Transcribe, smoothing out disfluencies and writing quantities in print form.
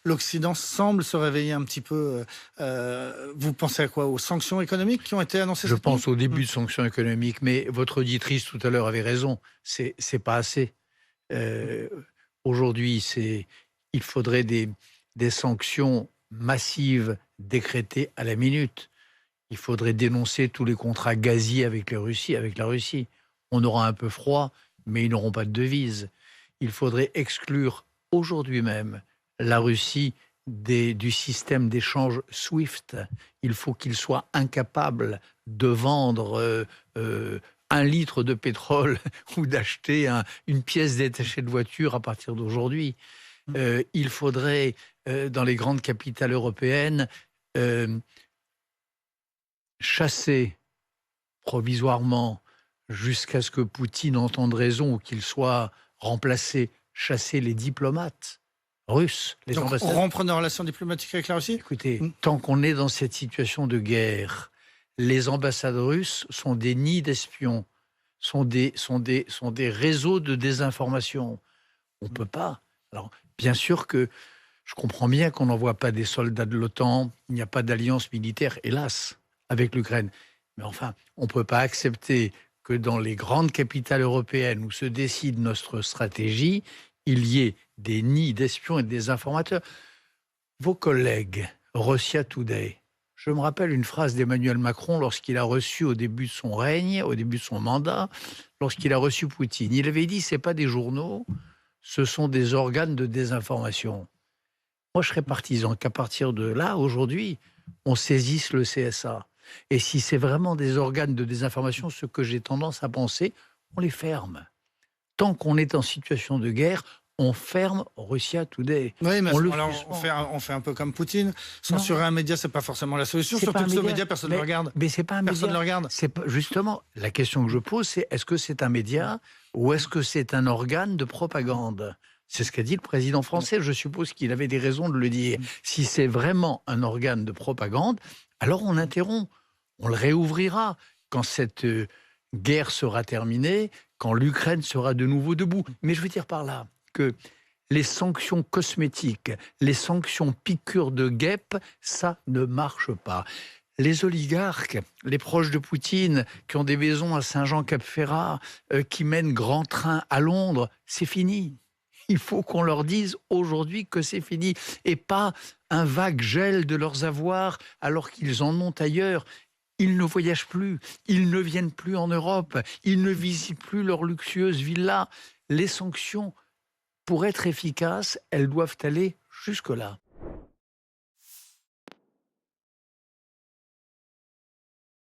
l'Occident semble se réveiller un petit peu. Vous pensez à quoi? Aux sanctions économiques qui ont été annoncées Je cette nuit? pense au début de sanctions économiques, mais votre auditrice tout à l'heure avait raison, c'est pas assez. Heu, Aujourd'hui, il faudrait des sanctions massives décrétées à la minute. Il faudrait dénoncer tous les contrats gaziers avec la Russie. On aura un peu froid, mais ils n'auront pas de devise. Il faudrait exclure aujourd'hui même la Russie du système d'échange SWIFT. Il faut qu'il soit incapable de vendre 1 litre de pétrole ou d'acheter une pièce détachée de voiture à partir d'aujourd'hui. Il faudrait, dans les grandes capitales européennes, euh, chasser provisoirement, jusqu'à ce que Poutine entende raison ou qu'il soit remplacé, chasser les diplomates russes, les Donc, ambassadeurs. rompre nos relations diplomatiques avec la Russie? Écoutez, tant qu'on est dans cette situation de guerre, les ambassades russes sont des nids d'espions, sont des réseaux de désinformation. On ne peut pas. Alors, bien sûr que je comprends bien qu'on n'envoie pas des soldats de l'OTAN, il n'y a pas d'alliance militaire, hélas, avec l'Ukraine. Mais enfin, on ne peut pas accepter que dans les grandes capitales européennes où se décide notre stratégie, il y ait des nids d'espions et des informateurs. Vos collègues, Russia Today, je me rappelle une phrase d'Emmanuel Macron lorsqu'il a reçu au début de son règne, au début de son mandat, lorsqu'il a reçu Poutine. Il avait dit, ce n'est pas des journaux, ce sont des organes de désinformation. Moi, je serais partisan qu'à partir de là, aujourd'hui, on saisisse le CSA. Et si c'est vraiment des organes de désinformation, ce que j'ai tendance à penser, on les ferme. Tant qu'on est en situation de guerre, on ferme Russia Today. Oui, mais On le alors, suspend. on fait un peu comme Poutine. Censurer un média, c'est pas forcément la solution. C'est pas Surtout un que ce média, média, personne ne le regarde. mais c'est pas un Personne ne média. le regarde. Justement, la question que je pose, c'est est-ce que c'est un média ou est-ce que c'est un organe de propagande? C'est ce qu'a dit le président français. Je suppose qu'il avait des raisons de le dire. Si c'est vraiment un organe de propagande, alors on interrompt. On le réouvrira quand cette guerre sera terminée, quand l'Ukraine sera de nouveau debout. Mais je veux dire par là que les sanctions cosmétiques, les sanctions piqûres de guêpe, ça ne marche pas. Les oligarques, les proches de Poutine, qui ont des maisons à Saint-Jean-Cap-Ferrat, qui mènent grand train à Londres, c'est fini. Il faut qu'on leur dise aujourd'hui que c'est fini et pas un vague gel de leurs avoirs alors qu'ils en ont ailleurs. Ils ne voyagent plus, ils ne viennent plus en Europe, ils ne visitent plus leurs luxueuses villas. Les sanctions, pour être efficaces, elles doivent aller jusque-là.